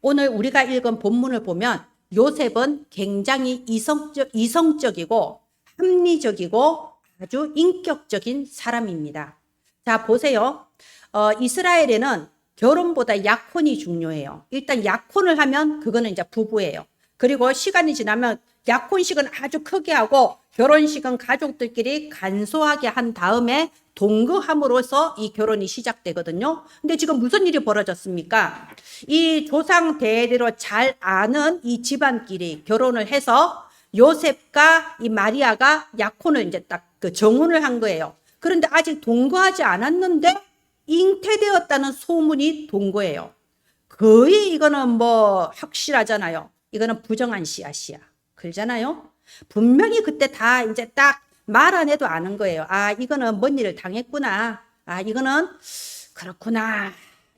오늘 우리가 읽은 본문을 보면 요셉은 굉장히 이성적이고 합리적이고 아주 인격적인 사람입니다. 자, 보세요. 이스라엘에는 결혼보다 약혼이 중요해요. 일단 약혼을 하면 그거는 이제 부부예요. 그리고 시간이 지나면 약혼식은 아주 크게 하고 결혼식은 가족들끼리 간소하게 한 다음에 동거함으로써 이 결혼이 시작되거든요. 근데 지금 무슨 일이 벌어졌습니까? 이 조상 대대로 잘 아는 이 집안끼리 결혼을 해서 요셉과 이 마리아가 약혼을 이제 딱 그 정혼을 한 거예요. 그런데 아직 동거하지 않았는데 잉태되었다는 소문이 돈 거예요. 거의 이거는 뭐 확실하잖아요. 이거는 부정한 씨앗이야. 그러잖아요. 분명히 그때 다 이제 딱 말 안 해도 아는 거예요. 아, 이거는 뭔 일을 당했구나. 아, 이거는 그렇구나.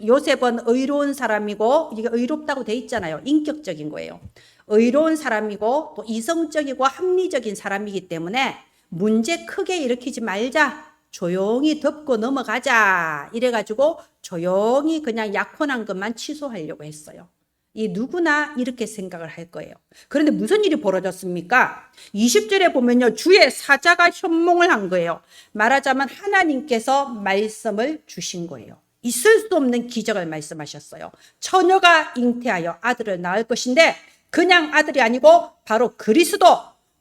요셉은 의로운 사람이고, 이게 의롭다고 돼 있잖아요. 인격적인 거예요. 의로운 사람이고 또 이성적이고 합리적인 사람이기 때문에 문제 크게 일으키지 말자. 조용히 덮고 넘어가자. 이래가지고 조용히 그냥 약혼한 것만 취소하려고 했어요. 이 누구나 이렇게 생각을 할 거예요. 그런데 무슨 일이 벌어졌습니까? 20절에 보면요. 주의 사자가 현몽을 한 거예요. 말하자면 하나님께서 말씀을 주신 거예요. 있을 수 없는 기적을 말씀하셨어요. 처녀가 잉태하여 아들을 낳을 것인데 그냥 아들이 아니고 바로 그리스도,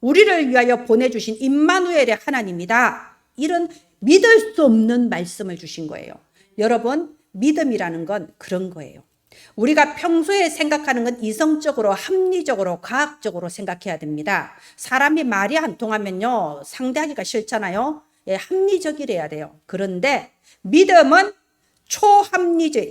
우리를 위하여 보내주신 임마누엘의 하나님이다. 이런 믿을 수 없는 말씀을 주신 거예요. 여러분, 믿음이라는 건 그런 거예요. 우리가 평소에 생각하는 건 이성적으로, 합리적으로, 과학적으로 생각해야 됩니다. 사람이 말이 안 통하면요, 상대하기가 싫잖아요. 예, 합리적이래야 돼요. 그런데 믿음은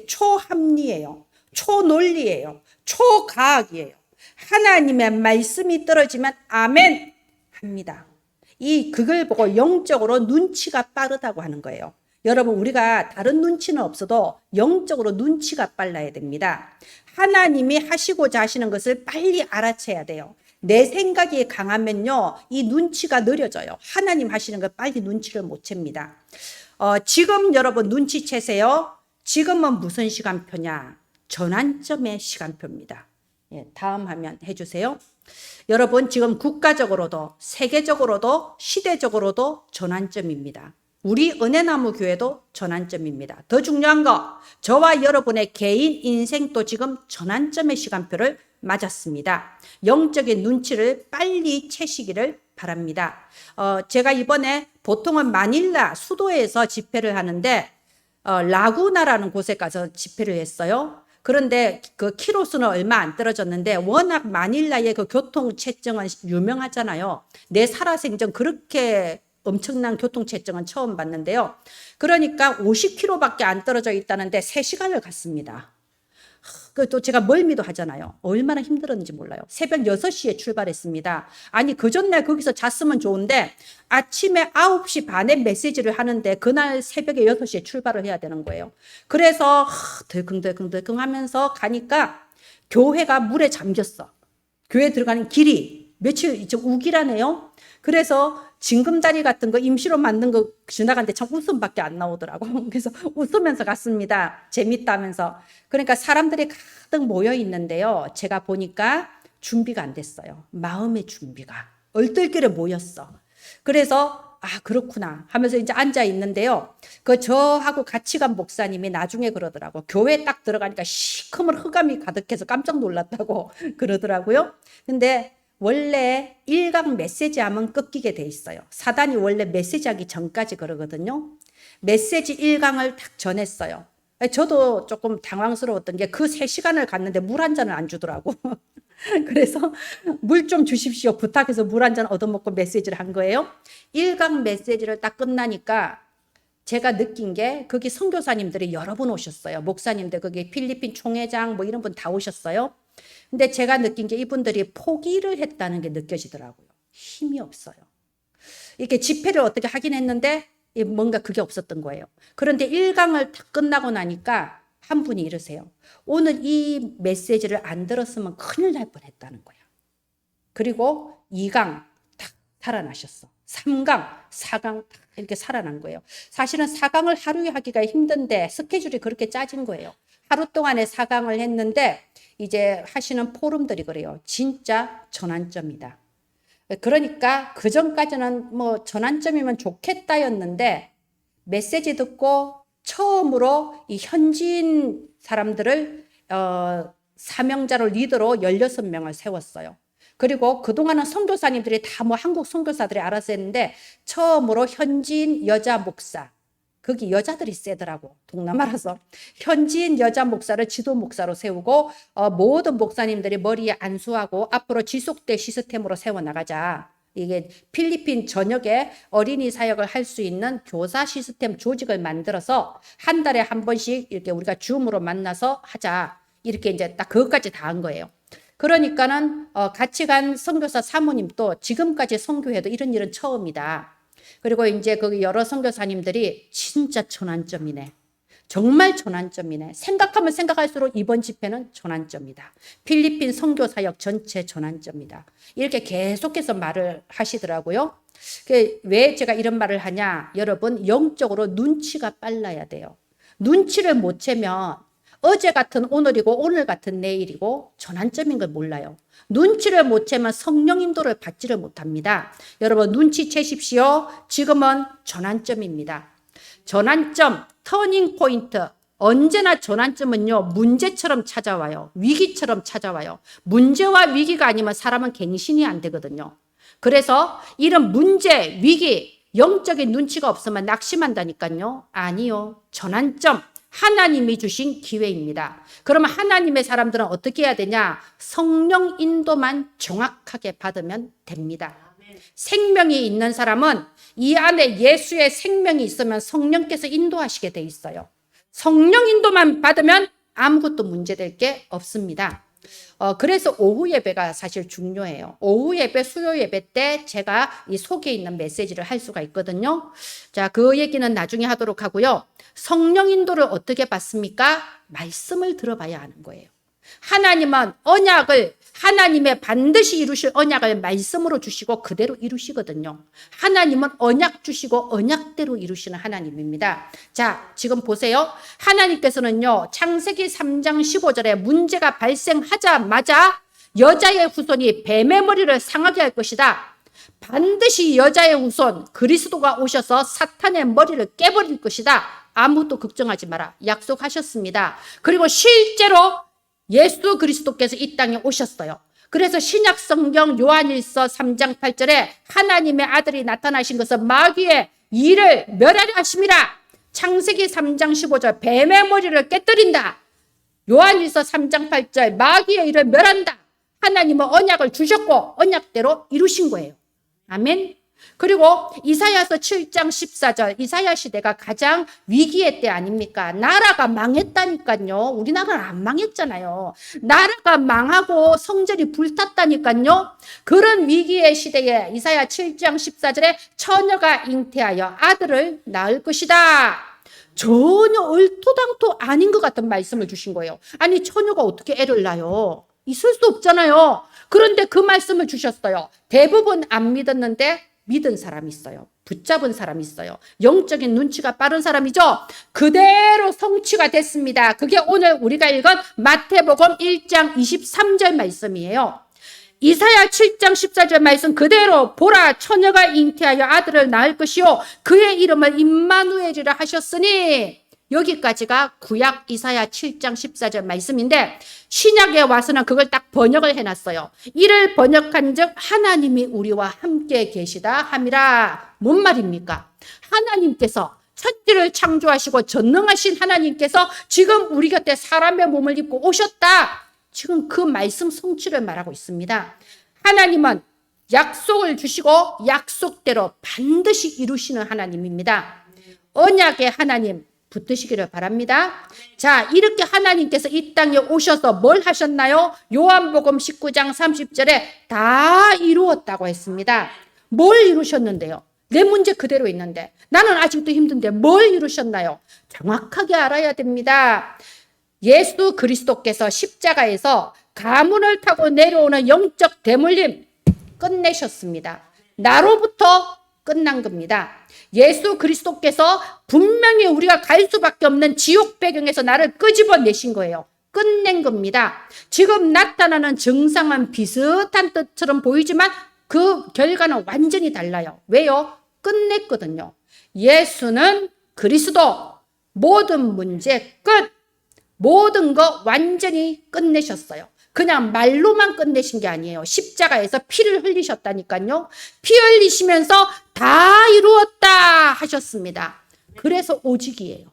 초합리예요. 초논리예요. 초과학이에요. 하나님의 말씀이 떨어지면 아멘 합니다. 그걸 보고 영적으로 눈치가 빠르다고 하는 거예요. 여러분, 우리가 다른 눈치는 없어도 영적으로 눈치가 빨라야 됩니다. 하나님이 하시고자 하시는 것을 빨리 알아채야 돼요. 내 생각이 강하면요, 이 눈치가 느려져요. 하나님 하시는 걸 빨리 눈치를 못 챕니다. 지금 여러분 눈치채세요. 지금은 무슨 시간표냐? 전환점의 시간표입니다. 예, 다음 화면 해주세요. 여러분, 지금 국가적으로도 세계적으로도 시대적으로도 전환점입니다. 우리 은혜나무 교회도 전환점입니다. 더 중요한 거, 저와 여러분의 개인 인생도 지금 전환점의 시간표를 맞았습니다. 영적인 눈치를 빨리 채시기를 바랍니다. 제가 이번에 보통은 마닐라 수도에서 집회를 하는데 라구나라는 곳에 가서 집회를 했어요. 그런데 그 키로수는 얼마 안 떨어졌는데 워낙 마닐라의 그 교통체증은 유명하잖아요. 내 살아생전 그렇게 엄청난 교통체증은 처음 봤는데요. 그러니까 50km밖에 안 떨어져 있다는데 3시간을 갔습니다. 또 제가 멀미도 하잖아요. 얼마나 힘들었는지 몰라요. 새벽 6시에 출발했습니다. 아니, 그 전날 거기서 잤으면 좋은데 아침에 9시 반에 메시지를 하는데 그날 새벽에 6시에 출발을 해야 되는 거예요. 그래서 덜컹덜컹 하면서 가니까 교회가 물에 잠겼어. 교회 들어가는 길이 며칠 좀 우기라네요. 그래서 징금다리 같은 거 임시로 만든 거 지나가는데 참 웃음밖에 안 나오더라고. 그래서 웃으면서 갔습니다. 재밌다면서. 그러니까 사람들이 가득 모여 있는데요. 제가 보니까 준비가 안 됐어요. 마음의 준비가. 얼떨결에 모였어. 그래서 그렇구나 하면서 이제 앉아 있는데요. 저하고 같이 간 목사님이 나중에 그러더라고. 교회 딱 들어가니까 시커먼 흑암이 가득해서 깜짝 놀랐다고 그러더라고요. 근데 원래 일각 메시지 하면 꺾이게 돼 있어요. 사단이 원래 메시지 하기 전까지 그러거든요. 메시지 일강을 딱 전했어요. 저도 조금 당황스러웠던 게 그 3시간을 갔는데 물 한 잔을 안 주더라고. 그래서 물 좀 주십시오 부탁해서 물 한 잔 얻어먹고 메시지를 한 거예요. 일강 메시지를 딱 끝나니까 제가 느낀 게 거기 선교사님들이 여러 분 오셨어요. 목사님들, 거기 필리핀 총회장 뭐 이런 분 다 오셨어요. 근데 제가 느낀 게 이분들이 포기를 했다는 게 느껴지더라고요. 힘이 없어요. 이렇게 집회를 어떻게 하긴 했는데 뭔가 그게 없었던 거예요. 그런데 1강을 다 끝나고 나니까 한 분이 이러세요. 오늘 이 메시지를 안 들었으면 큰일 날 뻔했다는 거야. 그리고 2강 딱 살아나셨어. 3강, 4강 딱 이렇게 살아난 거예요. 사실은 4강을 하루에 하기가 힘든데 스케줄이 그렇게 짜진 거예요. 하루 동안에 4강을 했는데 이제 하시는 포럼들이 그래요. 진짜 전환점이다. 그러니까 그 전까지는 뭐 전환점이면 좋겠다였는데 메시지 듣고 처음으로 이 현지인 사람들을 사명자로 리더로 16명을 세웠어요. 그리고 그동안은 선교사님들이 다 뭐 한국 선교사들이 알아서 했는데 처음으로 현지인 여자 목사, 거기 여자들이 세더라고. 동남아라서. 현지인 여자 목사를 지도 목사로 세우고 모든 목사님들이 머리에 안수하고 앞으로 지속될 시스템으로 세워나가자. 이게 필리핀 전역에 어린이 사역을 할 수 있는 교사 시스템 조직을 만들어서 한 달에 한 번씩 이렇게 우리가 줌으로 만나서 하자. 이렇게 이제 딱 그것까지 다 한 거예요. 그러니까는 같이 간 선교사 사모님도 지금까지 선교해도 이런 일은 처음이다. 그리고 이제 거기 여러 선교사님들이 진짜 전환점이네. 정말 전환점이네. 생각하면 생각할수록 이번 집회는 전환점이다. 필리핀 선교사역 전체 전환점이다. 이렇게 계속해서 말을 하시더라고요. 왜 제가 이런 말을 하냐? 여러분, 영적으로 눈치가 빨라야 돼요. 눈치를 못 채면 어제 같은 오늘이고 오늘 같은 내일이고 전환점인 걸 몰라요. 눈치를 못 채면 성령 인도를 받지를 못합니다. 여러분 눈치채십시오. 지금은 전환점입니다. 전환점, 터닝 포인트. 언제나 전환점은요, 문제처럼 찾아와요. 위기처럼 찾아와요. 문제와 위기가 아니면 사람은 갱신이 안 되거든요. 그래서 이런 문제, 위기, 영적인 눈치가 없으면 낙심한다니까요. 아니요. 전환점. 하나님이 주신 기회입니다. 그러면 하나님의 사람들은 어떻게 해야 되냐? 성령 인도만 정확하게 받으면 됩니다. 생명이 있는 사람은 이 안에 예수의 생명이 있으면 성령께서 인도하시게 돼 있어요. 성령 인도만 받으면 아무것도 문제될 게 없습니다. 그래서 오후 예배가 사실 중요해요. 오후 예배, 수요 예배 때 제가 이 속에 있는 메시지를 할 수가 있거든요. 자, 그 얘기는 나중에 하도록 하고요. 성령 인도를 어떻게 받습니까? 말씀을 들어봐야 하는 거예요. 하나님은 언약을 하나님의 반드시 이루실 언약을 말씀으로 주시고 그대로 이루시거든요. 하나님은 언약 주시고 언약대로 이루시는 하나님입니다. 자, 지금 보세요. 하나님께서는요, 창세기 3장 15절에 문제가 발생하자마자 여자의 후손이 뱀의 머리를 상하게 할 것이다. 반드시 여자의 후손 그리스도가 오셔서 사탄의 머리를 깨버릴 것이다. 아무것도 걱정하지 마라. 약속하셨습니다. 그리고 실제로 예수 그리스도께서 이 땅에 오셨어요. 그래서 신약 성경 요한일서 3장 8절에 하나님의 아들이 나타나신 것은 마귀의 일을 멸하려 하심이라. 창세기 3장 15절 뱀의 머리를 깨뜨린다. 요한일서 3장 8절 마귀의 일을 멸한다. 하나님은 언약을 주셨고 언약대로 이루신 거예요. 아멘. 그리고 이사야서 7장 14절 이사야 시대가 가장 위기의 때 아닙니까? 나라가 망했다니까요. 우리나라는 안 망했잖아요. 나라가 망하고 성전이 불탔다니까요. 그런 위기의 시대에 이사야 7장 14절에 처녀가 잉태하여 아들을 낳을 것이다. 전혀 얼토당토 아닌 것 같은 말씀을 주신 거예요. 아니 처녀가 어떻게 애를 낳아요? 있을 수 없잖아요. 그런데 그 말씀을 주셨어요. 대부분 안 믿었는데 믿은 사람이 있어요. 붙잡은 사람이 있어요. 영적인 눈치가 빠른 사람이죠. 그대로 성취가 됐습니다. 그게 오늘 우리가 읽은 마태복음 1장 23절 말씀이에요. 이사야 7장 14절 말씀 그대로 보라 처녀가 잉태하여 아들을 낳을 것이요 그의 이름을 임마누엘이라 하셨으니 여기까지가 구약 이사야 7장 14절 말씀인데 신약에 와서는 그걸 딱 번역을 해놨어요. 이를 번역한 즉 하나님이 우리와 함께 계시다 함이라. 뭔 말입니까? 하나님께서 천지를 창조하시고 전능하신 하나님께서 지금 우리 곁에 사람의 몸을 입고 오셨다. 지금 그 말씀 성취를 말하고 있습니다. 하나님은 약속을 주시고 약속대로 반드시 이루시는 하나님입니다. 언약의 하나님 붙드시기를 바랍니다. 자, 이렇게 하나님께서 이 땅에 오셔서 뭘 하셨나요? 요한복음 19장 30절에 다 이루었다고 했습니다. 뭘 이루셨는데요? 내 문제 그대로 있는데 나는 아직도 힘든데 뭘 이루셨나요? 정확하게 알아야 됩니다. 예수 그리스도께서 십자가에서 가문을 타고 내려오는 영적 대물림 끝내셨습니다. 나로부터 끝난 겁니다. 예수 그리스도께서 분명히 우리가 갈 수밖에 없는 지옥 배경에서 나를 끄집어내신 거예요. 끝낸 겁니다. 지금 나타나는 증상은 비슷한 뜻처럼 보이지만 그 결과는 완전히 달라요. 왜요? 끝냈거든요. 예수는 그리스도, 모든 문제 끝, 모든 거 완전히 끝내셨어요. 그냥 말로만 끝내신 게 아니에요. 십자가에서 피를 흘리셨다니까요. 피 흘리시면서 다 이루었다 하셨습니다. 그래서 오직이에요.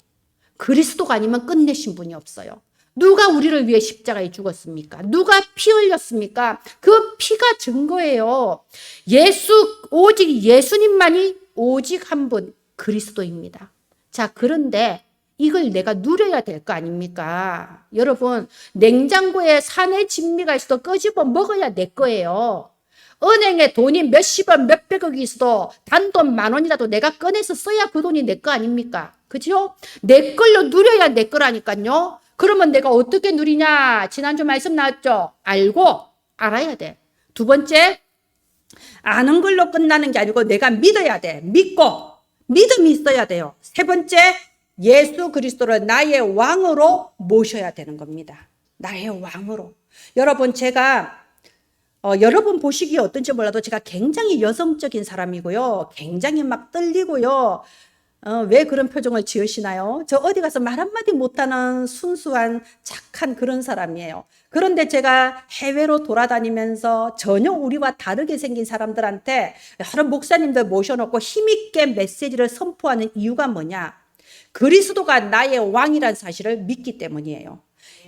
그리스도가 아니면 끝내신 분이 없어요. 누가 우리를 위해 십자가에 죽었습니까? 누가 피 흘렸습니까? 그 피가 증거예요. 오직 예수님만이 오직 한 분, 그리스도입니다. 자, 그런데 이걸 내가 누려야 될 거 아닙니까? 여러분, 냉장고에 산의 진미가 있어도 끄집어 먹어야 내 거예요. 은행에 돈이 몇십원, 몇백억이 있어도 단돈 10,000원이라도 내가 꺼내서 써야 그 돈이 내 거 아닙니까? 그죠? 내 걸로 누려야 내 거라니까요. 그러면 내가 어떻게 누리냐? 지난주 말씀 나왔죠? 알아야 돼. 두 번째, 아는 걸로 끝나는 게 아니고 내가 믿어야 돼. 믿고, 믿음이 있어야 돼요. 세 번째, 예수 그리스도를 나의 왕으로 모셔야 되는 겁니다. 나의 왕으로. 여러분, 제가 여러분 보시기에 어떤지 몰라도 제가 굉장히 여성적인 사람이고요. 굉장히 막 떨리고요. 왜 그런 표정을 지으시나요? 저 어디 가서 말 한마디 못하는 순수한 착한 그런 사람이에요. 그런데 제가 해외로 돌아다니면서 전혀 우리와 다르게 생긴 사람들한테 여러 목사님들 모셔놓고 힘있게 메시지를 선포하는 이유가 뭐냐? 그리스도가 나의 왕이란 사실을 믿기 때문이에요.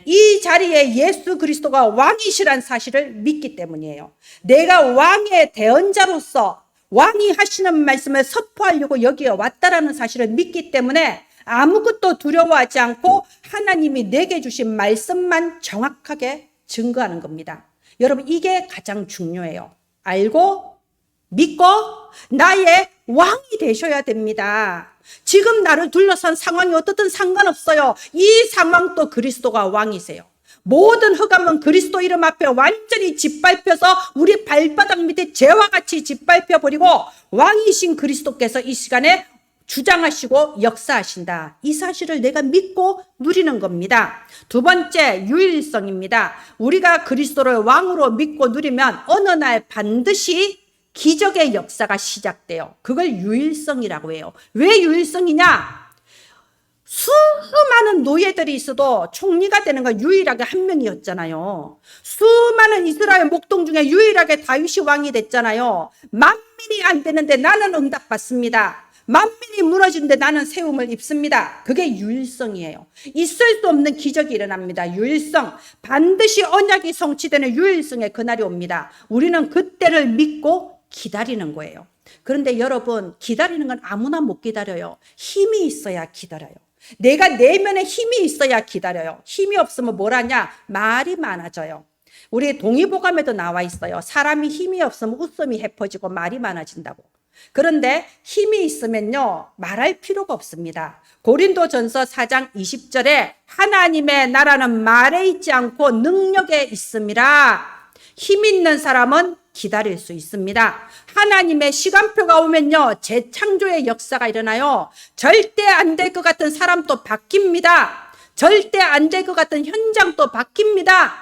이 자리에 예수 그리스도가 왕이시란 사실을 믿기 때문이에요. 내가 왕의 대언자로서 왕이 하시는 말씀을 선포하려고 여기에 왔다라는 사실을 믿기 때문에 아무것도 두려워하지 않고 하나님이 내게 주신 말씀만 정확하게 증거하는 겁니다. 여러분, 이게 가장 중요해요. 알고 믿고 나의 왕이 되셔야 됩니다. 지금 나를 둘러싼 상황이 어떻든 상관없어요. 이 상황도 그리스도가 왕이세요. 모든 흑암은 그리스도 이름 앞에 완전히 짓밟혀서 우리 발바닥 밑에 재와 같이 짓밟혀 버리고 왕이신 그리스도께서 이 시간에 주장하시고 역사하신다. 이 사실을 내가 믿고 누리는 겁니다. 두 번째, 유일성입니다. 우리가 그리스도를 왕으로 믿고 누리면 어느 날 반드시 기적의 역사가 시작돼요. 그걸 유일성이라고 해요. 왜 유일성이냐? 수많은 노예들이 있어도 총리가 되는 건 유일하게 한 명이었잖아요. 수많은 이스라엘 목동 중에 유일하게 다윗이 왕이 됐잖아요. 만민이 안 되는데 나는 응답받습니다. 만민이 무너지는데 나는 세움을 입습니다. 그게 유일성이에요. 있을 수 없는 기적이 일어납니다. 유일성. 반드시 언약이 성취되는 유일성의 그날이 옵니다. 우리는 그때를 믿고 기다리는 거예요. 그런데 여러분, 기다리는 건 아무나 못 기다려요. 힘이 있어야 기다려요. 내가 내면에 힘이 있어야 기다려요. 힘이 없으면 뭘 하냐? 말이 많아져요. 우리 동의보감에도 나와 있어요. 사람이 힘이 없으면 웃음이 해퍼지고 말이 많아진다고. 그런데 힘이 있으면요, 말할 필요가 없습니다. 고린도전서 4장 20절에 하나님의 나라는 말에 있지 않고 능력에 있음이라. 힘 있는 사람은 기다릴 수 있습니다. 하나님의 시간표가 오면요, 재창조의 역사가 일어나요. 절대 안 될 것 같은 사람도 바뀝니다. 절대 안 될 것 같은 현장도 바뀝니다.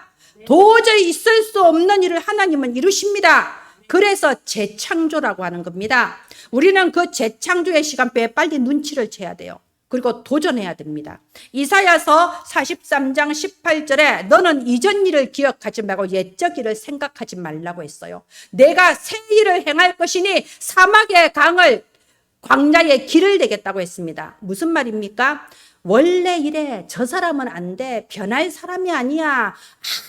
도저히 있을 수 없는 일을 하나님은 이루십니다. 그래서 재창조라고 하는 겁니다. 우리는 그 재창조의 시간표에 빨리 눈치를 채야 돼요. 그리고 도전해야 됩니다. 이사야서 43장 18절에 너는 이전 일을 기억하지 말고 옛적 일을 생각하지 말라고 했어요. 내가 새 일을 행할 것이니 사막의 강을 광야의 길을 내겠다고 했습니다. 무슨 말입니까? 원래 이래, 저 사람은 안 돼, 변할 사람이 아니야,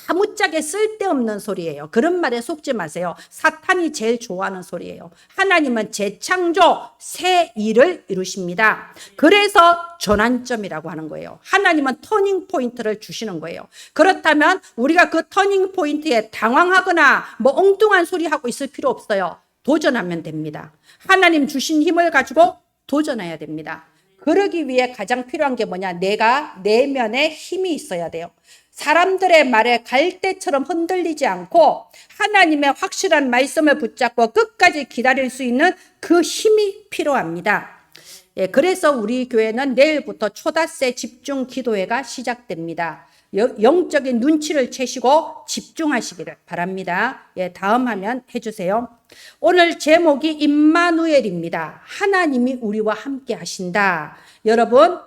아무짝에 쓸데없는 소리예요. 그런 말에 속지 마세요. 사탄이 제일 좋아하는 소리예요. 하나님은 재창조, 새 일을 이루십니다. 그래서 전환점이라고 하는 거예요. 하나님은 터닝 포인트를 주시는 거예요. 그렇다면 우리가 그 터닝 포인트에 당황하거나 뭐 엉뚱한 소리 하고 있을 필요 없어요. 도전하면 됩니다. 하나님 주신 힘을 가지고 도전해야 됩니다. 그러기 위해 가장 필요한 게 뭐냐? 내가 내면에 힘이 있어야 돼요. 사람들의 말에 갈대처럼 흔들리지 않고 하나님의 확실한 말씀을 붙잡고 끝까지 기다릴 수 있는 그 힘이 필요합니다. 그래서 우리 교회는 내일부터 초다새 집중 기도회가 시작됩니다. 영적인 눈치를 채시고 집중하시기를 바랍니다. 예, 다음 화면 해주세요. 오늘 제목이 임마누엘입니다. 하나님이 우리와 함께 하신다. 여러분,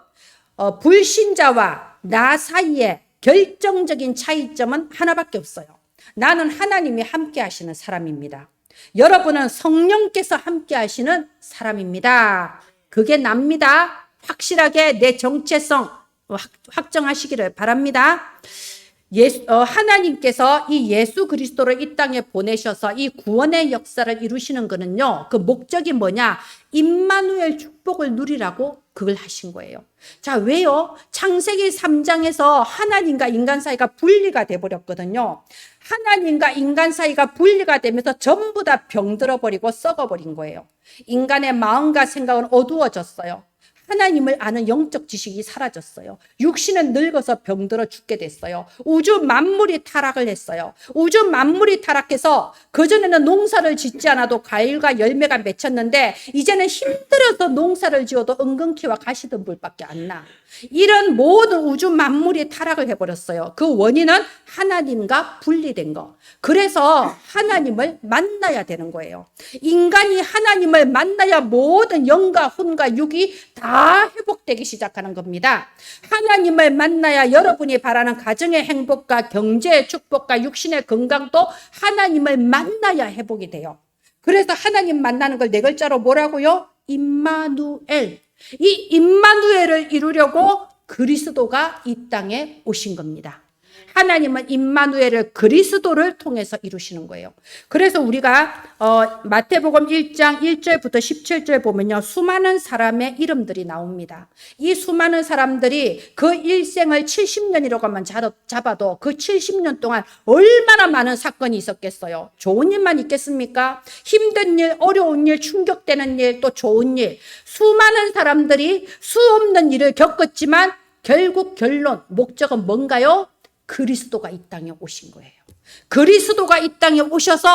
불신자와 나 사이에 결정적인 차이점은 하나밖에 없어요. 나는 하나님이 함께 하시는 사람입니다. 여러분은 성령께서 함께 하시는 사람입니다. 그게 납니다. 확실하게 내 정체성 확정하시기를 바랍니다. 하나님께서 이 예수 그리스도를 이 땅에 보내셔서 이 구원의 역사를 이루시는 거는요, 그 목적이 뭐냐? 임마누엘 축복을 누리라고 그걸 하신 거예요. 자, 왜요? 창세기 3장에서 하나님과 인간 사이가 분리가 돼버렸거든요. 하나님과 인간 사이가 분리가 되면서 전부 다 병들어 버리고 썩어버린 거예요. 인간의 마음과 생각은 어두워졌어요. 하나님을 아는 영적 지식이 사라졌어요. 육신은 늙어서 병들어 죽게 됐어요. 우주 만물이 타락을 했어요. 우주 만물이 타락해서 그전에는 농사를 짓지 않아도 과일과 열매가 맺혔는데 이제는 힘들어서 농사를 지어도 은근키와 가시덤불밖에 안 나. 이런 모든 우주 만물이 타락을 해버렸어요. 그 원인은 하나님과 분리된 거. 그래서 하나님을 만나야 되는 거예요. 인간이 하나님을 만나야 모든 영과 혼과 육이 다 회복되기 시작하는 겁니다. 하나님을 만나야 여러분이 바라는 가정의 행복과 경제의 축복과 육신의 건강도 하나님을 만나야 회복이 돼요. 그래서 하나님 만나는 걸 네 글자로 뭐라고요? 임마누엘. 이 임마누엘을 이루려고 그리스도가 이 땅에 오신 겁니다. 하나님은 임마누엘을 그리스도를 통해서 이루시는 거예요. 그래서 우리가 마태복음 1장 1절부터 17절 보면요, 수많은 사람의 이름들이 나옵니다. 이 수많은 사람들이 그 일생을 70년이라고만 잡아도 그 70년 동안 얼마나 많은 사건이 있었겠어요. 좋은 일만 있겠습니까? 힘든 일, 어려운 일, 충격되는 일, 또 좋은 일. 수많은 사람들이 수 없는 일을 겪었지만 결국 결론, 목적은 뭔가요? 그리스도가 이 땅에 오신 거예요. 그리스도가 이 땅에 오셔서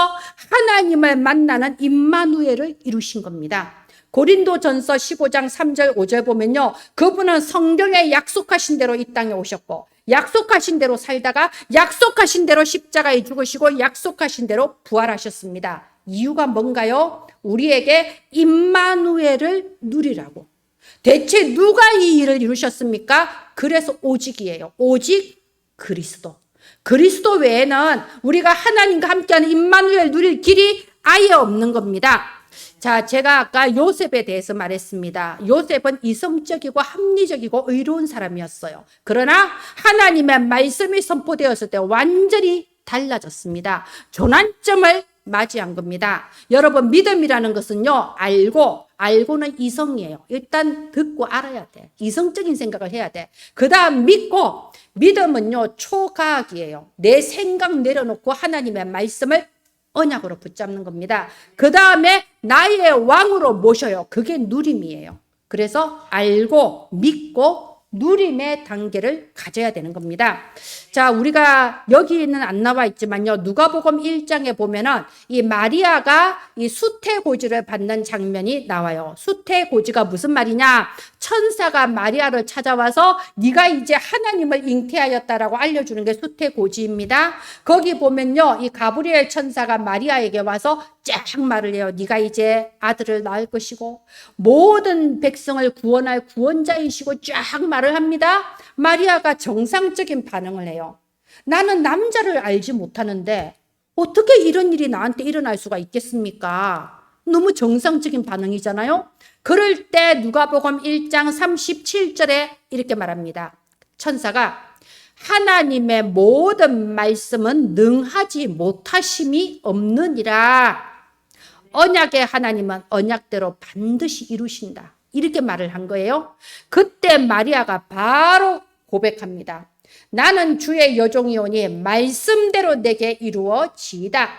하나님을 만나는 임마누엘을 이루신 겁니다. 고린도전서 15장 3절 5절 보면요, 그분은 성경에 약속하신 대로 이 땅에 오셨고 약속하신 대로 살다가 약속하신 대로 십자가에 죽으시고 약속하신 대로 부활하셨습니다. 이유가 뭔가요? 우리에게 임마누엘을 누리라고. 대체 누가 이 일을 이루셨습니까? 그래서 오직이에요. 오직 그리스도. 그리스도 외에는 우리가 하나님과 함께하는 임마누엘 누릴 길이 아예 없는 겁니다. 자, 제가 아까 요셉에 대해서 말했습니다. 요셉은 이성적이고 합리적이고 의로운 사람이었어요. 그러나 하나님의 말씀이 선포되었을 때 완전히 달라졌습니다. 전환점을 맞이한 겁니다. 여러분, 믿음이라는 것은요, 알고는 이성이에요. 일단 듣고 알아야 돼. 이성적인 생각을 해야 돼. 그 다음 믿고, 믿음은요, 초과학이에요. 내 생각 내려놓고 하나님의 말씀을 언약으로 붙잡는 겁니다. 그 다음에 나의 왕으로 모셔요. 그게 누림이에요. 그래서 알고, 믿고, 누림의 단계를 가져야 되는 겁니다. 자, 우리가 여기는 안 나와 있지만요, 누가복음 1장에 보면은 이 마리아가 이 수태고지를 받는 장면이 나와요. 수태고지가 무슨 말이냐? 천사가 마리아를 찾아와서 네가 이제 하나님을 잉태하였다라고 알려주는 게 수태고지입니다. 거기 보면요, 이 가브리엘 천사가 마리아에게 와서 쫙 말을 해요. 네가 이제 아들을 낳을 것이고 모든 백성을 구원할 구원자이시고 쫙 말을 합니다. 마리아가 정상적인 반응을 해요. 나는 남자를 알지 못하는데 어떻게 이런 일이 나한테 일어날 수가 있겠습니까? 너무 정상적인 반응이잖아요. 그럴 때 누가복음 1장 37절에 이렇게 말합니다. 천사가 하나님의 모든 말씀은 능하지 못하심이 없느니라. 언약의 하나님은 언약대로 반드시 이루신다. 이렇게 말을 한 거예요. 그때 마리아가 바로 고백합니다. 나는 주의 여종이오니 말씀대로 내게 이루어지이다.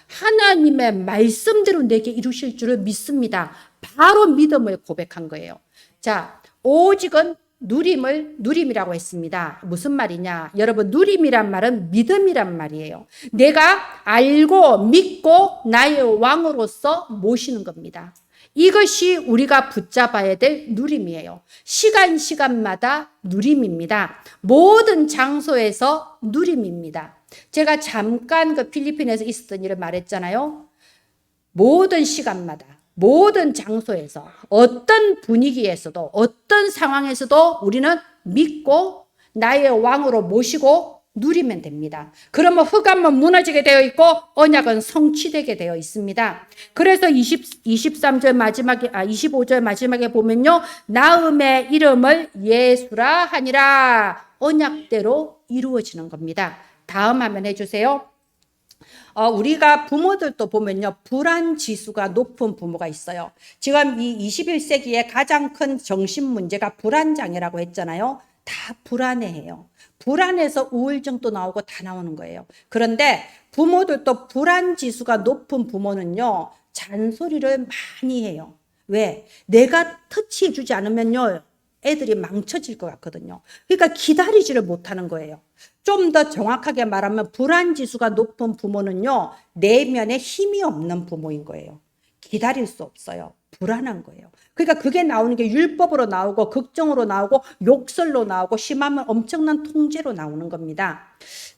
하나님의 말씀대로 내게 이루실 줄을 믿습니다. 바로 믿음을 고백한 거예요. 자, 오직은 누림이라고 했습니다. 무슨 말이냐? 여러분, 누림이란 말은 믿음이란 말이에요. 내가 알고 믿고 나의 왕으로서 모시는 겁니다. 이것이 우리가 붙잡아야 될 누림이에요. 시간마다 누림입니다. 모든 장소에서 누림입니다. 제가 잠깐 그 필리핀에서 있었던 일을 말했잖아요. 모든 시간마다, 모든 장소에서, 어떤 분위기에서도, 어떤 상황에서도 우리는 믿고 나의 왕으로 모시고 누리면 됩니다. 그러면 흑암은 무너지게 되어 있고 언약은 성취되게 되어 있습니다. 그래서 23절 마지막에 25절 마지막에 보면요. 나음의 이름을 예수라 하니라. 언약대로 이루어지는 겁니다. 다음 화면 해주세요. 우리가 부모들도 보면요. 불안 지수가 높은 부모가 있어요. 지금 이 21세기의 가장 큰 정신 문제가 불안장애라고 했잖아요. 다 불안해해요. 불안해서 우울증도 나오고 다 나오는 거예요. 그런데 부모들도 불안 지수가 높은 부모는요. 잔소리를 많이 해요. 왜? 내가 터치해 주지 않으면요. 애들이 망쳐질 것 같거든요. 그러니까 기다리지를 못하는 거예요. 좀 더 정확하게 말하면 불안 지수가 높은 부모는요. 내면에 힘이 없는 부모인 거예요. 기다릴 수 없어요. 불안한 거예요. 그러니까 그게 나오는 게 율법으로 나오고 걱정으로 나오고 욕설로 나오고 심하면 엄청난 통제로 나오는 겁니다.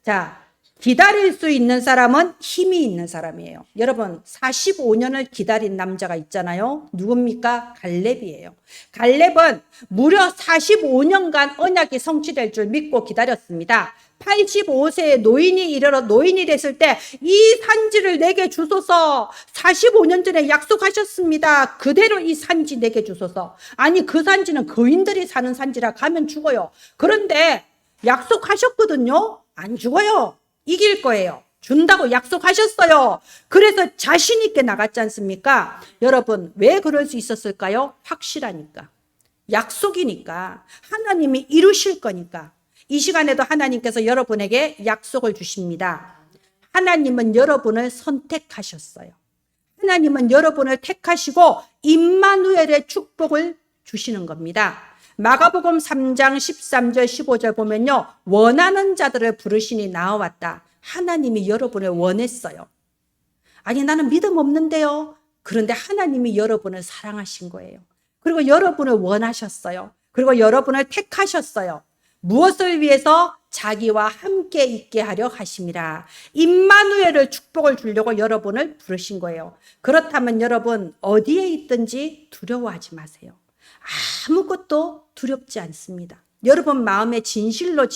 자, 기다릴 수 있는 사람은 힘이 있는 사람이에요. 여러분 45년을 기다린 남자가 있잖아요. 누굽니까? 갈렙이에요. 갈렙은 무려 45년간 언약이 성취될 줄 믿고 기다렸습니다. 85세의 노인이 이르러 노인이 됐을 때 이 산지를 내게 주소서. 45년 전에 약속하셨습니다. 그대로 이 산지 내게 주소서. 아니 그 산지는 거인들이 사는 산지라 가면 죽어요. 그런데 약속하셨거든요. 안 죽어요. 이길 거예요. 준다고 약속하셨어요. 그래서 자신 있게 나갔지 않습니까? 여러분 왜 그럴 수 있었을까요? 확실하니까. 약속이니까. 하나님이 이루실 거니까. 이 시간에도 하나님께서 여러분에게 약속을 주십니다. 하나님은 여러분을 선택하셨어요. 하나님은 여러분을 택하시고 임마누엘의 축복을 주시는 겁니다. 마가복음 3장 13절 15절 보면요. 원하는 자들을 부르시니 나와왔다. 하나님이 여러분을 원했어요. 아니 나는 믿음 없는데요. 그런데 하나님이 여러분을 사랑하신 거예요. 그리고 여러분을 원하셨어요. 그리고 여러분을 택하셨어요. 무엇을 위해서? 자기와 함께 있게 하려 하심이라. 임마누엘을 축복을 주려고 여러분을 부르신 거예요. 그렇다면 여러분 어디에 있든지 두려워하지 마세요. 아무것도 두렵지 않습니다. 여러분 마음에 진실로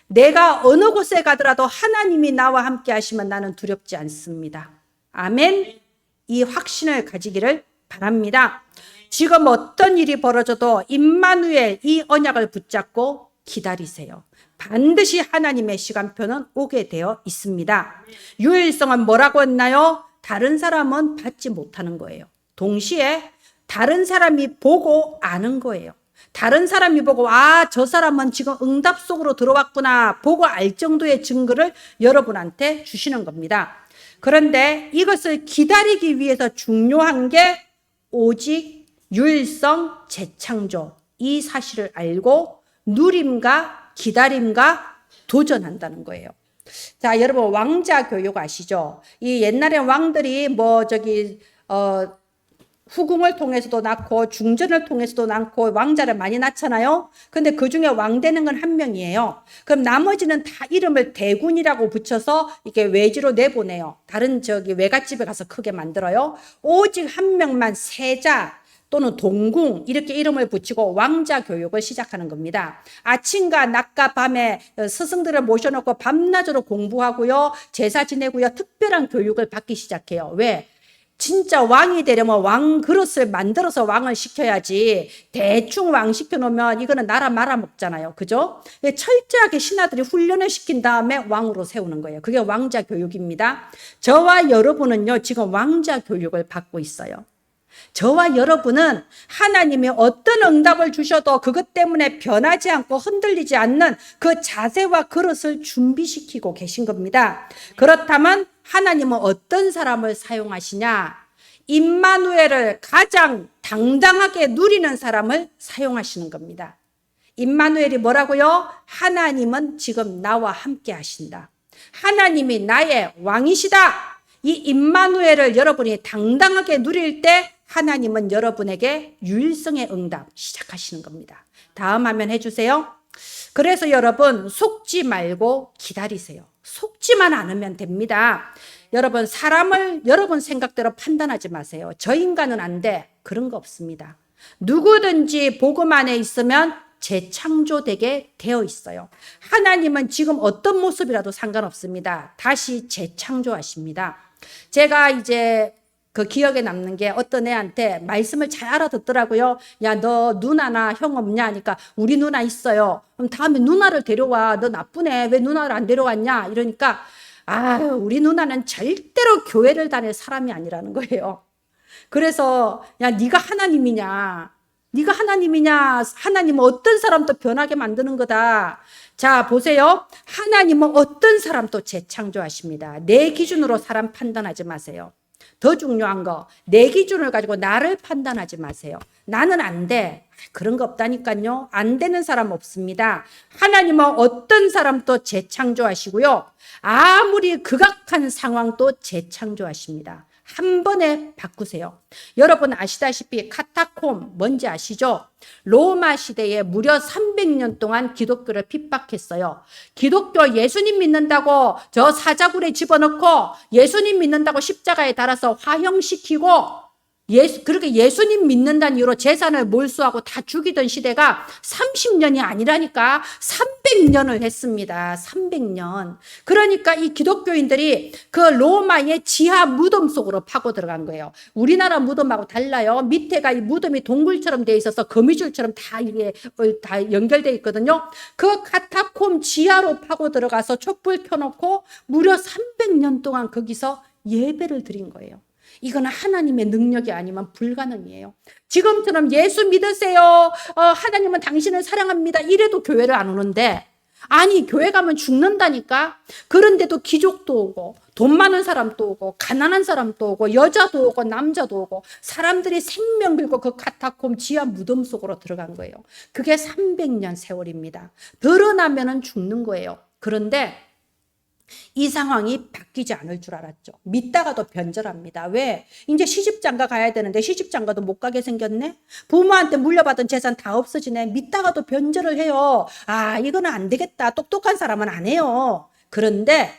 내가 어느 곳에 가더라도 하나님이 나와 함께 하시면 나는 두렵지 않습니다. 아멘. 이 확신을 가지기를 바랍니다. 지금 어떤 일이 벌어져도 임마누엘 이 언약을 붙잡고 기다리세요. 반드시 하나님의 시간표는 오게 되어 있습니다. 유일성은 뭐라고 했나요? 다른 사람은 받지 못하는 거예요. 동시에 다른 사람이 보고 아는 거예요. 다른 사람이 보고 저 사람은 지금 응답 속으로 들어왔구나 보고 알 정도의 증거를 여러분한테 주시는 겁니다. 그런데 이것을 기다리기 위해서 중요한 게 오직 유일성 재창조 이 사실을 알고 누림과 기다림과 도전한다는 거예요. 자, 여러분 왕자 교육 아시죠? 이 옛날에 왕들이 후궁을 통해서도 낳고 중전을 통해서도 낳고 왕자를 많이 낳잖아요. 근데 그 중에 왕 되는 건 한 명이에요. 그럼 나머지는 다 이름을 대군이라고 붙여서 이렇게 외지로 내보내요. 다른 외갓집에 가서 크게 만들어요. 오직 한 명만 세자 또는 동궁 이렇게 이름을 붙이고 왕자 교육을 시작하는 겁니다. 아침과 낮과 밤에 스승들을 모셔놓고 밤낮으로 공부하고요. 제사 지내고요. 특별한 교육을 받기 시작해요. 왜? 진짜 왕이 되려면 왕 그릇을 만들어서 왕을 시켜야지 대충 왕 시켜놓으면 이거는 나라 말아먹잖아요. 그죠? 철저하게 신하들이 훈련을 시킨 다음에 왕으로 세우는 거예요. 그게 왕자 교육입니다. 저와 여러분은요 지금 왕자 교육을 받고 있어요. 저와 여러분은 하나님이 어떤 응답을 주셔도 그것 때문에 변하지 않고 흔들리지 않는 그 자세와 그릇을 준비시키고 계신 겁니다. 그렇다면 하나님은 어떤 사람을 사용하시냐? 임마누엘을 가장 당당하게 누리는 사람을 사용하시는 겁니다. 임마누엘이 뭐라고요? 하나님은 지금 나와 함께 하신다. 하나님이 나의 왕이시다. 이 임마누엘을 여러분이 당당하게 누릴 때 하나님은 여러분에게 유일성의 응답 시작하시는 겁니다. 다음 화면 해주세요. 그래서 여러분 속지 말고 기다리세요. 속지만 않으면 됩니다. 여러분 사람을 여러분 생각대로 판단하지 마세요. 저 인간은 안 돼. 그런 거 없습니다. 누구든지 복음 안에 있으면 재창조되게 되어 있어요. 하나님은 지금 어떤 모습이라도 상관없습니다. 다시 재창조하십니다. 제가 이제 그 기억에 남는 게 어떤 애한테 말씀을 잘 알아듣더라고요. 야, 너 누나나 형 없냐? 하니까 우리 누나 있어요. 그럼 다음에 누나를 데려와. 너 나쁘네. 왜 누나를 안 데려왔냐? 이러니까 우리 누나는 절대로 교회를 다닐 사람이 아니라는 거예요. 그래서 야, 네가 하나님이냐? 네가 하나님이냐? 하나님은 어떤 사람도 변하게 만드는 거다. 자, 보세요. 하나님은 어떤 사람도 재창조하십니다. 내 기준으로 사람 판단하지 마세요. 더 중요한 거, 내 기준을 가지고 나를 판단하지 마세요. 나는 안 돼. 그런 거 없다니까요. 안 되는 사람 없습니다. 하나님은 어떤 사람도 재창조하시고요. 아무리 극악한 상황도 재창조하십니다. 한 번에 바꾸세요. 여러분 아시다시피 카타콤 뭔지 아시죠? 로마 시대에 무려 300년 동안 기독교를 핍박했어요. 기독교 예수님 믿는다고 저 사자굴에 집어넣고 예수님 믿는다고 십자가에 달아서 화형시키고 그렇게 예수님 믿는다는 이유로 재산을 몰수하고 다 죽이던 시대가 30년이 아니라니까 300년을 했습니다. 300년. 그러니까 이 기독교인들이 그 로마의 지하 무덤 속으로 파고 들어간 거예요. 우리나라 무덤하고 달라요. 밑에가 이 무덤이 동굴처럼 돼 있어서 거미줄처럼 다 이게 다 연결돼 있거든요. 그 카타콤 지하로 파고 들어가서 촛불 켜놓고 무려 300년 동안 거기서 예배를 드린 거예요. 이건 하나님의 능력이 아니면 불가능이에요. 지금처럼 예수 믿으세요. 하나님은 당신을 사랑합니다. 이래도 교회를 안 오는데 아니 교회 가면 죽는다니까. 그런데도 귀족도 오고 돈 많은 사람도 오고 가난한 사람도 오고 여자도 오고 남자도 오고 사람들이 생명 걸고 그 카타콤 지하 무덤 속으로 들어간 거예요. 그게 300년 세월입니다. 드러나면은 죽는 거예요. 그런데 이 상황이 바뀌지 않을 줄 알았죠. 믿다가도 변절합니다. 왜? 이제 시집장가 가야 되는데 시집장가도 못 가게 생겼네? 부모한테 물려받은 재산 다 없어지네? 믿다가도 변절을 해요. 이거는 안 되겠다. 똑똑한 사람은 안 해요. 그런데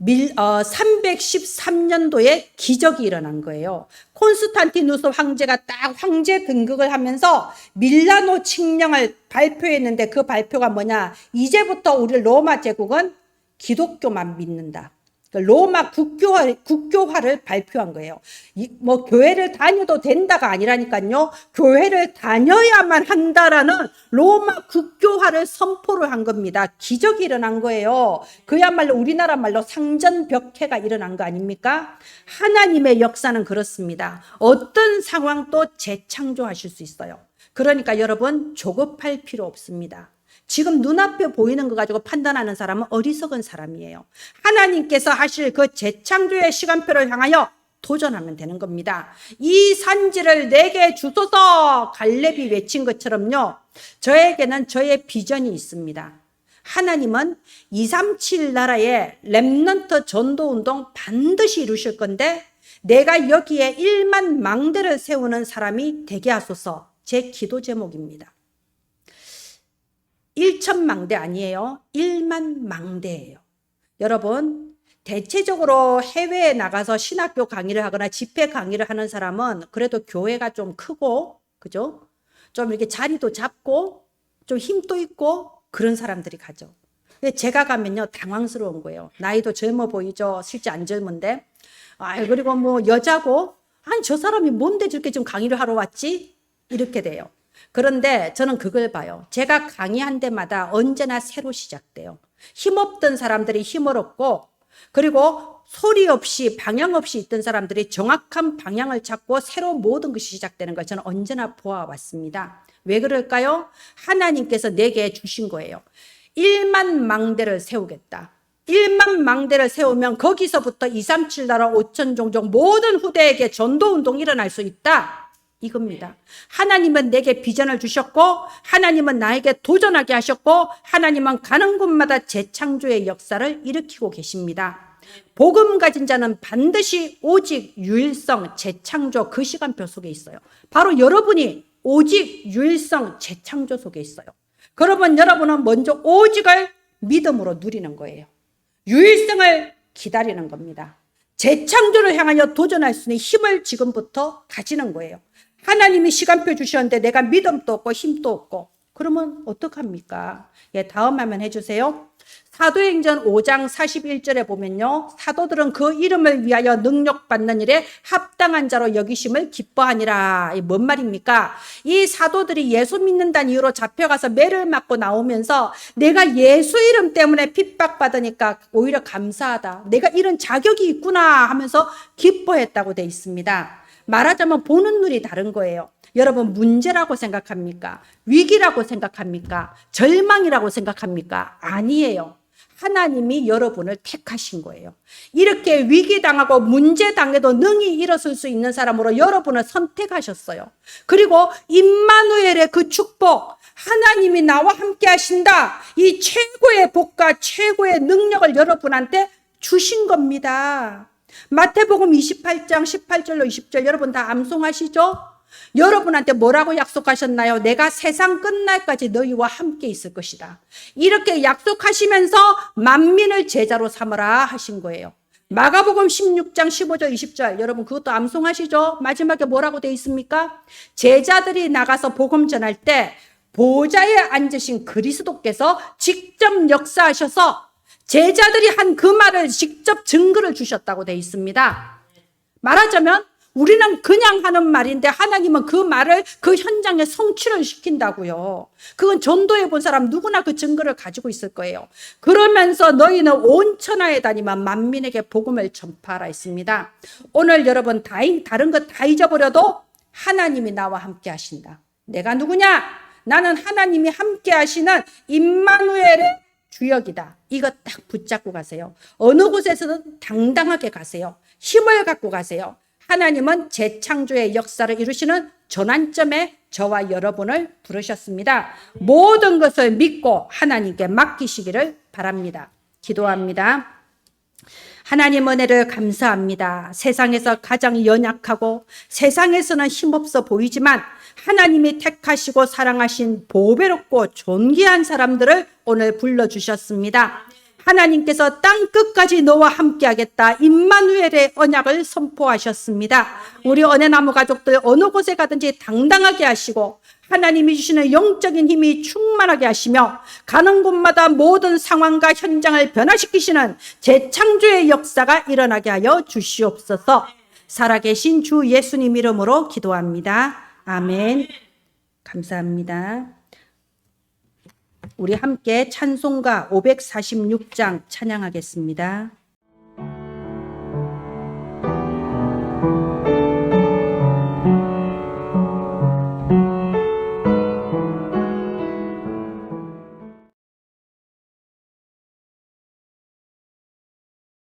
313년도에 기적이 일어난 거예요. 콘스탄티누스 황제가 딱 황제 등극을 하면서 밀라노 칙령을 발표했는데 그 발표가 뭐냐? 이제부터 우리 로마 제국은 기독교만 믿는다. 로마 국교화를 발표한 거예요. 뭐 교회를 다녀도 된다가 아니라니까요. 교회를 다녀야만 한다라는 로마 국교화를 선포를 한 겁니다. 기적이 일어난 거예요. 그야말로 우리나라 말로 상전벽해가 일어난 거 아닙니까? 하나님의 역사는 그렇습니다. 어떤 상황도 재창조하실 수 있어요. 그러니까 여러분 조급할 필요 없습니다. 지금 눈앞에 보이는 거 가지고 판단하는 사람은 어리석은 사람이에요. 하나님께서 하실 그 재창조의 시간표를 향하여 도전하면 되는 겁니다. 이 산지를 내게 주소서 갈렙이 외친 것처럼요. 저에게는 저의 비전이 있습니다. 하나님은 237 나라의 렘넌트 전도운동 반드시 이루실 건데 내가 여기에 1만 망대를 세우는 사람이 되게 하소서. 제 기도 제목입니다. 1,000망대 아니에요. 1만 망대예요. 여러분 대체적으로 해외에 나가서 신학교 강의를 하거나 집회 강의를 하는 사람은 그래도 교회가 좀 크고 그죠? 좀 이렇게 자리도 잡고 좀 힘도 있고 그런 사람들이 가죠. 제가 가면요 당황스러운 거예요. 나이도 젊어 보이죠? 실제 안 젊은데 그리고 뭐 여자고 아니 저 사람이 뭔데 저렇게 좀 강의를 하러 왔지? 이렇게 돼요. 그런데 저는 그걸 봐요. 제가 강의한 데마다 언제나 새로 시작돼요. 힘없던 사람들이 힘을 얻고 그리고 소리 없이 방향 없이 있던 사람들이 정확한 방향을 찾고 새로 모든 것이 시작되는 걸 저는 언제나 보아왔습니다. 왜 그럴까요? 하나님께서 내게 주신 거예요. 1만 망대를 세우겠다. 1만 망대를 세우면 거기서부터 237 나라 5천 종족 모든 후대에게 전도운동이 일어날 수 있다. 이겁니다. 하나님은 내게 비전을 주셨고 하나님은 나에게 도전하게 하셨고 하나님은 가는 곳마다 재창조의 역사를 일으키고 계십니다. 복음 가진 자는 반드시 오직 유일성 재창조 그 시간표 속에 있어요. 바로 여러분이 오직 유일성 재창조 속에 있어요. 그러면 여러분은 먼저 오직을 믿음으로 누리는 거예요. 유일성을 기다리는 겁니다. 재창조를 향하여 도전할 수 있는 힘을 지금부터 가지는 거예요. 하나님이 시간표 주셨는데 내가 믿음도 없고 힘도 없고 그러면 어떡합니까? 예, 다음 화면 해주세요. 사도행전 5장 41절에 보면요. 사도들은 그 이름을 위하여 능력받는 일에 합당한 자로 여기심을 기뻐하니라. 이 뭔 말입니까? 이 사도들이 예수 믿는다는 이유로 잡혀가서 매를 맞고 나오면서 내가 예수 이름 때문에 핍박받으니까 오히려 감사하다. 내가 이런 자격이 있구나 하면서 기뻐했다고 돼 있습니다. 말하자면 보는 눈이 다른 거예요. 여러분 문제라고 생각합니까? 위기라고 생각합니까? 절망이라고 생각합니까? 아니에요. 하나님이 여러분을 택하신 거예요. 이렇게 위기당하고 문제당해도 능히 일어설 수 있는 사람으로 여러분을 선택하셨어요. 그리고 임마누엘의 그 축복, 하나님이 나와 함께 하신다. 이 최고의 복과 최고의 능력을 여러분한테 주신 겁니다. 마태복음 28장 18절로 20절 여러분 다 암송하시죠? 여러분한테 뭐라고 약속하셨나요? 내가 세상 끝날까지 너희와 함께 있을 것이다. 이렇게 약속하시면서 만민을 제자로 삼으라 하신 거예요. 마가복음 16장 15절 20절 여러분 그것도 암송하시죠? 마지막에 뭐라고 돼 있습니까? 제자들이 나가서 복음 전할 때 보좌에 앉으신 그리스도께서 직접 역사하셔서 제자들이 한 그 말을 직접 증거를 주셨다고 돼 있습니다. 말하자면 우리는 그냥 하는 말인데 하나님은 그 말을 그 현장에 성취를 시킨다고요. 그건 전도해 본 사람 누구나 그 증거를 가지고 있을 거예요. 그러면서 너희는 온 천하에 다니면 만민에게 복음을 전파하라 했습니다. 오늘 여러분 다른 거 다 잊어버려도 하나님이 나와 함께 하신다. 내가 누구냐? 나는 하나님이 함께 하시는 임마누엘의 주역이다. 이거 딱 붙잡고 가세요. 어느 곳에서든 당당하게 가세요. 힘을 갖고 가세요. 하나님은 재창조의 역사를 이루시는 전환점에 저와 여러분을 부르셨습니다. 모든 것을 믿고 하나님께 맡기시기를 바랍니다. 기도합니다. 하나님 은혜를 감사합니다. 세상에서 가장 연약하고 세상에서는 힘없어 보이지만 하나님이 택하시고 사랑하신 보배롭고 존귀한 사람들을 오늘 불러주셨습니다. 하나님께서 땅 끝까지 너와 함께하겠다. 임마누엘의 언약을 선포하셨습니다. 우리 은혜나무 가족들 어느 곳에 가든지 당당하게 하시고 하나님이 주시는 영적인 힘이 충만하게 하시며 가는 곳마다 모든 상황과 현장을 변화시키시는 재창조의 역사가 일어나게 하여 주시옵소서. 살아계신 주 예수님 이름으로 기도합니다. 아멘. 감사합니다. 우리 함께 찬송가 546장 찬양하겠습니다.